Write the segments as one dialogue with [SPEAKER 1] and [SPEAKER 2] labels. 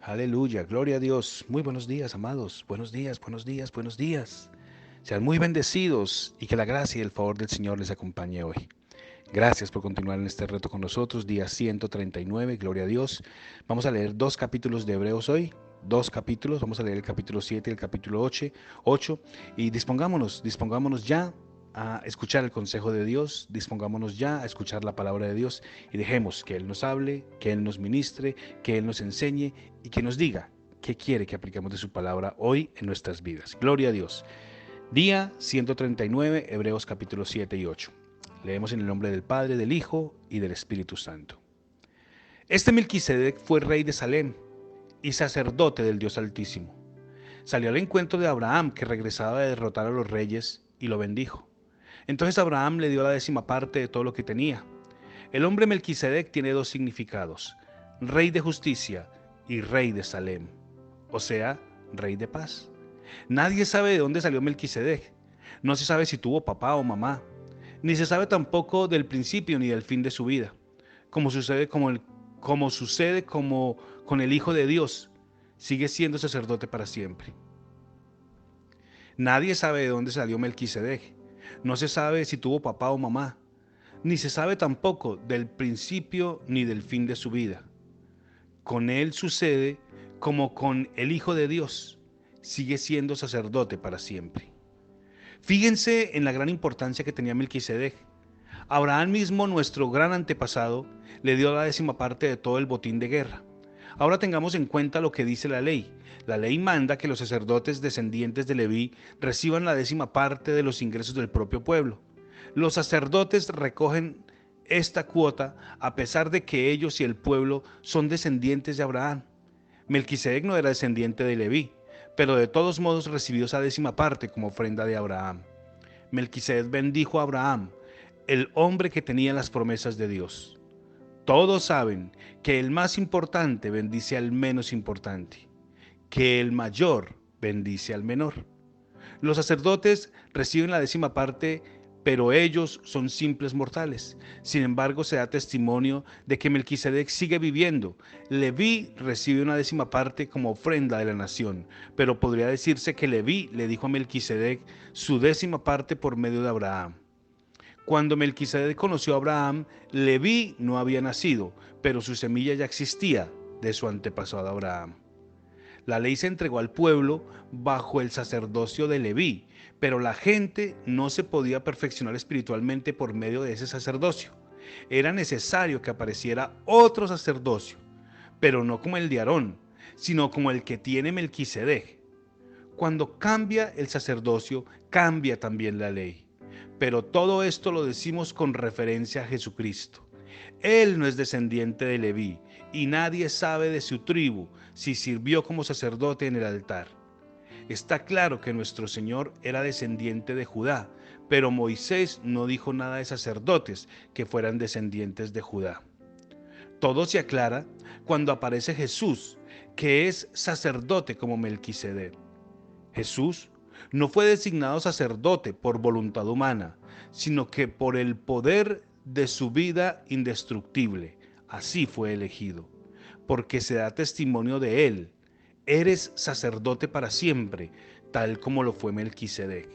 [SPEAKER 1] Aleluya, gloria a Dios. Muy buenos días, amados. Buenos días, buenos días, buenos días. Sean muy bendecidos y que la gracia y el favor del Señor les acompañe hoy. Gracias por continuar en este reto con nosotros, día 139, gloria a Dios. Vamos a leer dos capítulos de Hebreos hoy, dos capítulos, vamos a leer el capítulo 7 y el capítulo 8 y dispongámonos ya a escuchar el consejo de Dios, dispongámonos ya a escuchar la palabra de Dios y dejemos que Él nos hable, que Él nos ministre, que Él nos enseñe y que nos diga qué quiere que apliquemos de su palabra hoy en nuestras vidas. Gloria a Dios. Día 139, Hebreos capítulo 7 y 8. Leemos en el nombre del Padre, del Hijo y del Espíritu Santo. Este Melquisedec fue rey de Salem y sacerdote del Dios Altísimo. Salió al encuentro de Abraham, que regresaba de derrotar a los reyes, y lo bendijo. Entonces Abraham le dio la 10ª parte de todo lo que tenía. El hombre Melquisedec tiene dos significados: rey de justicia y rey de Salem, o sea, rey de paz. Nadie sabe de dónde salió Melquisedec. No se sabe si tuvo papá o mamá, ni se sabe tampoco del principio ni del fin de su vida, como sucede con el Hijo de Dios. Sigue siendo sacerdote para siempre. Nadie sabe de dónde salió Melquisedec. No se sabe si tuvo papá o mamá, ni se sabe tampoco del principio ni del fin de su vida. Con él sucede como con el Hijo de Dios. Sigue siendo sacerdote para siempre. Fíjense en la gran importancia que tenía Melquisedec. Abraham mismo, nuestro gran antepasado, le dio la 10ª parte de todo el botín de guerra. Ahora tengamos en cuenta lo que dice la ley. La ley manda que los sacerdotes descendientes de Leví reciban la 10ª parte de los ingresos del propio pueblo. Los sacerdotes recogen esta cuota a pesar de que ellos y el pueblo son descendientes de Abraham. Melquisedec no era descendiente de Leví, pero de todos modos recibió esa 10ª parte como ofrenda de Abraham. Melquisedec bendijo a Abraham, el hombre que tenía las promesas de Dios. Todos saben que el más importante bendice al menos importante, que el mayor bendice al menor. Los sacerdotes reciben la 10ª parte, pero ellos son simples mortales. Sin embargo, se da testimonio de que Melquisedec sigue viviendo. Leví recibe una 10ª parte como ofrenda de la nación, pero podría decirse que Leví le dijo a Melquisedec su 10ª parte por medio de Abraham. Cuando Melquisedec conoció a Abraham, Leví no había nacido, pero su semilla ya existía de su antepasado Abraham. La ley se entregó al pueblo bajo el sacerdocio de Leví, pero la gente no se podía perfeccionar espiritualmente por medio de ese sacerdocio. Era necesario que apareciera otro sacerdocio, pero no como el de Aarón, sino como el que tiene Melquisedec. Cuando cambia el sacerdocio, cambia también la ley. Pero todo esto lo decimos con referencia a Jesucristo. Él no es descendiente de Leví y nadie sabe de su tribu si sirvió como sacerdote en el altar. Está claro que nuestro Señor era descendiente de Judá, pero Moisés no dijo nada de sacerdotes que fueran descendientes de Judá. Todo se aclara cuando aparece Jesús, que es sacerdote como Melquisedec. Jesús no fue designado sacerdote por voluntad humana, sino que por el poder de su vida indestructible. Así fue elegido, porque se da testimonio de él. Eres sacerdote para siempre, tal como lo fue Melquisedec.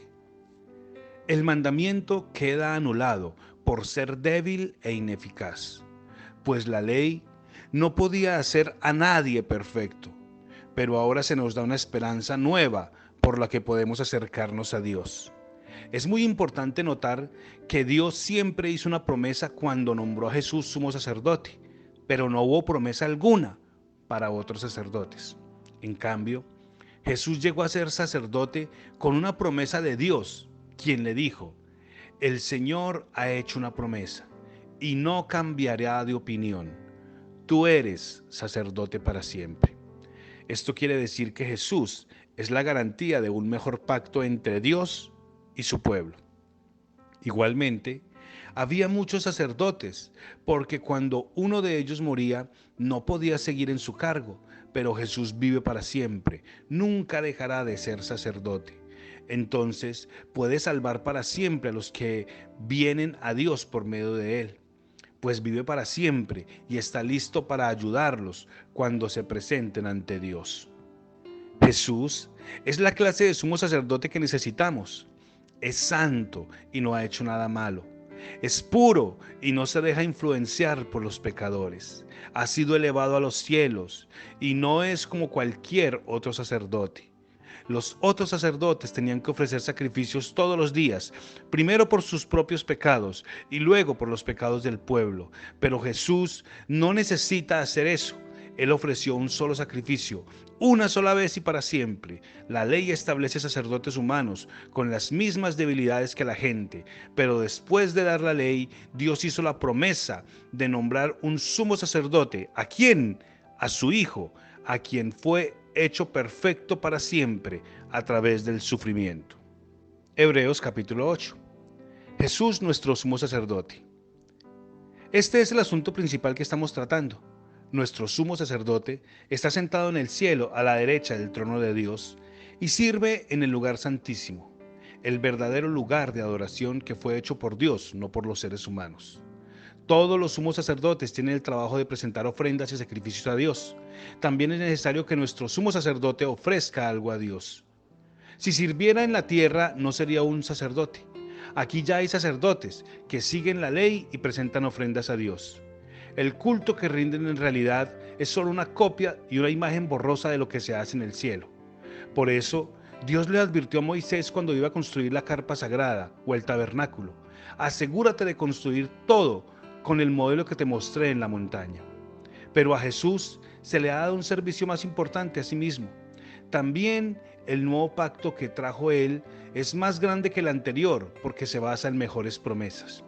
[SPEAKER 1] El mandamiento queda anulado por ser débil e ineficaz, pues la ley no podía hacer a nadie perfecto, pero ahora se nos da una esperanza nueva por la que podemos acercarnos a Dios. Es muy importante notar que Dios siempre hizo una promesa cuando nombró a Jesús sumo sacerdote, pero no hubo promesa alguna para otros sacerdotes. En cambio, Jesús llegó a ser sacerdote con una promesa de Dios, quien le dijo: el Señor ha hecho una promesa y no cambiará de opinión. Tú eres sacerdote para siempre. Esto quiere decir que Jesús es la garantía de un mejor pacto entre Dios y su pueblo. Igualmente, había muchos sacerdotes, porque cuando uno de ellos moría, no podía seguir en su cargo, pero Jesús vive para siempre, nunca dejará de ser sacerdote. Entonces puede salvar para siempre a los que vienen a Dios por medio de él. pues vive para siempre y está listo para ayudarlos cuando se presenten ante Dios. Jesús es la clase de sumo sacerdote que necesitamos. Es santo y no ha hecho nada malo. Es puro y no se deja influenciar por los pecadores. Ha sido elevado a los cielos y no es como cualquier otro sacerdote. Los otros sacerdotes tenían que ofrecer sacrificios todos los días, primero por sus propios pecados y luego por los pecados del pueblo. Pero Jesús no necesita hacer eso. Él ofreció un solo sacrificio, una sola vez y para siempre. La ley establece sacerdotes humanos con las mismas debilidades que la gente, pero después de dar la ley, Dios hizo la promesa de nombrar un sumo sacerdote. ¿A quién? A su Hijo, a quien fue hecho perfecto para siempre a través del sufrimiento. Hebreos capítulo 8. Jesús nuestro sumo sacerdote. Este es el asunto principal que estamos tratando. Nuestro sumo sacerdote está sentado en el cielo a la derecha del trono de Dios y sirve en el lugar santísimo, el verdadero lugar de adoración que fue hecho por Dios, no por los seres humanos. Todos los sumos sacerdotes tienen el trabajo de presentar ofrendas y sacrificios a Dios. También es necesario que nuestro sumo sacerdote ofrezca algo a Dios. Si sirviera en la tierra, no sería un sacerdote. Aquí ya hay sacerdotes que siguen la ley y presentan ofrendas a Dios. El culto que rinden en realidad es solo una copia y una imagen borrosa de lo que se hace en el cielo. Por eso, Dios le advirtió a Moisés cuando iba a construir la carpa sagrada o el tabernáculo: asegúrate de construir todo con el modelo que te mostré en la montaña. Pero a Jesús se le ha dado un servicio más importante a sí mismo. También el nuevo pacto que trajo Él es más grande que el anterior porque se basa en mejores promesas.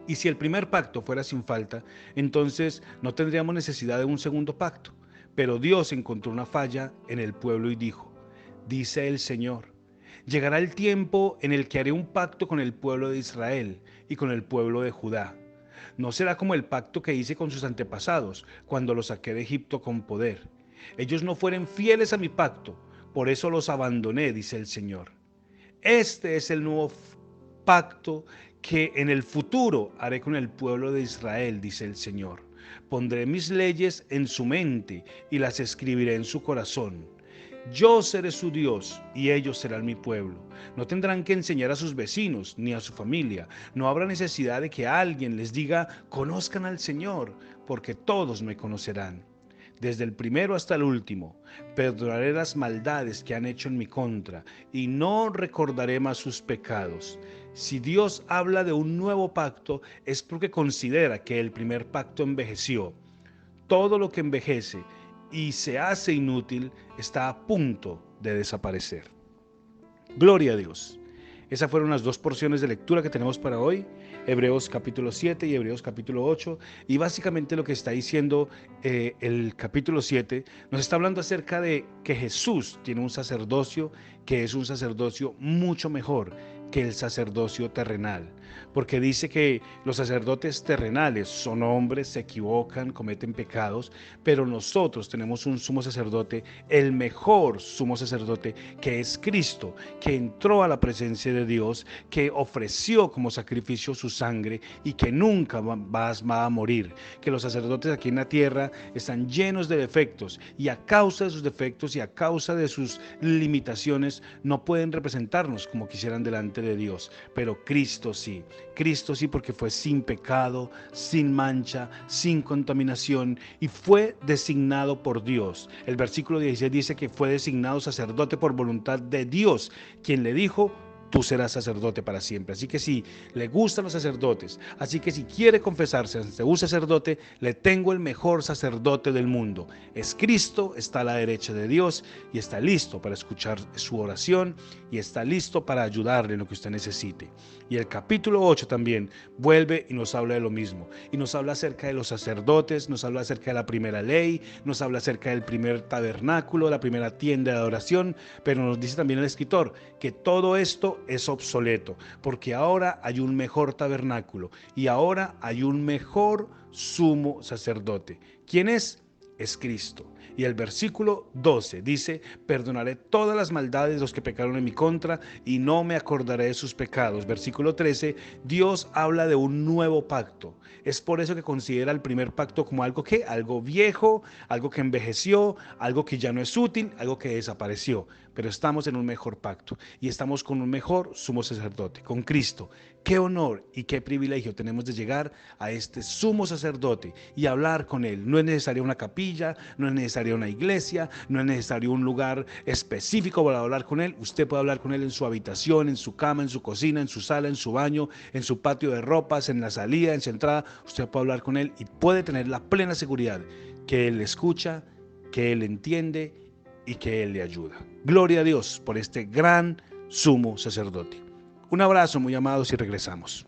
[SPEAKER 1] Y si el primer pacto fuera sin falta, entonces no tendríamos necesidad de un segundo pacto. Pero Dios encontró una falla en el pueblo y dijo: dice el Señor, llegará el tiempo en el que haré un pacto con el pueblo de Israel y con el pueblo de Judá. No será como el pacto que hice con sus antepasados cuando los saqué de Egipto con poder. Ellos no fueron fieles a mi pacto, por eso los abandoné, dice el Señor. Este es el nuevo pacto que en el futuro haré con el pueblo de Israel, dice el Señor. Pondré mis leyes en su mente y las escribiré en su corazón. Yo seré su Dios y ellos serán mi pueblo. No tendrán que enseñar a sus vecinos ni a su familia. No habrá necesidad de que alguien les diga: conozcan al Señor, porque todos me conocerán. Desde el primero hasta el último, perdonaré las maldades que han hecho en mi contra y no recordaré más sus pecados. Si Dios habla de un nuevo pacto, es porque considera que el primer pacto envejeció. Todo lo que envejece y se hace inútil está a punto de desaparecer. Gloria a Dios. Esas fueron las dos porciones de lectura que tenemos para hoy, Hebreos capítulo 7 y Hebreos capítulo 8. Y básicamente lo que está diciendo el capítulo 7 nos está hablando acerca de que Jesús tiene un sacerdocio que es un sacerdocio mucho mejor que el sacerdocio terrenal, porque dice que los sacerdotes terrenales son hombres, se equivocan, cometen pecados, pero nosotros tenemos un sumo sacerdote, el mejor sumo sacerdote, que es Cristo, que entró a la presencia de Dios, que ofreció como sacrificio su sangre y que nunca va a morir. Que los sacerdotes aquí en la tierra están llenos de defectos y a causa de sus defectos y a causa de sus limitaciones no pueden representarnos como quisieran delante de Dios, pero Cristo sí porque fue sin pecado, sin mancha, sin contaminación y fue designado por Dios. El versículo 16 dice que fue designado sacerdote por voluntad de Dios, quien le dijo: tú serás sacerdote para siempre. Así que si le gustan los sacerdotes, así que si quiere confesarse ante un sacerdote, le tengo el mejor sacerdote del mundo. Es Cristo, está a la derecha de Dios y está listo para escuchar su oración y está listo para ayudarle en lo que usted necesite. Y el capítulo 8 también vuelve y nos habla de lo mismo. Y nos habla acerca de los sacerdotes, nos habla acerca de la primera ley, nos habla acerca del primer tabernáculo, la primera tienda de adoración, pero nos dice también el escritor que todo esto es obsoleto, porque ahora hay un mejor tabernáculo y ahora hay un mejor sumo sacerdote. ¿Quién es? es Cristo. Y el versículo 12 dice: perdonaré todas las maldades de los que pecaron en mi contra y no me acordaré de sus pecados. Versículo 13, Dios habla de un nuevo pacto. Es por eso que considera el primer pacto como algo que, algo viejo, algo que envejeció, algo que ya no es útil, algo que desapareció. Pero estamos en un mejor pacto y estamos con un mejor sumo sacerdote, con Cristo. Qué honor y qué privilegio tenemos de llegar a este sumo sacerdote y hablar con él. No es necesaria una capilla, no es necesaria una iglesia, no es necesario un lugar específico para hablar con él. Usted puede hablar con él en su habitación, en su cama, en su cocina, en su sala, en su baño, en su patio de ropas, en la salida, en su entrada. Usted puede hablar con él y puede tener la plena seguridad que él le escucha, que él entiende y que él le ayuda. Gloria a Dios por este gran sumo sacerdote. Un abrazo, muy amados, y regresamos.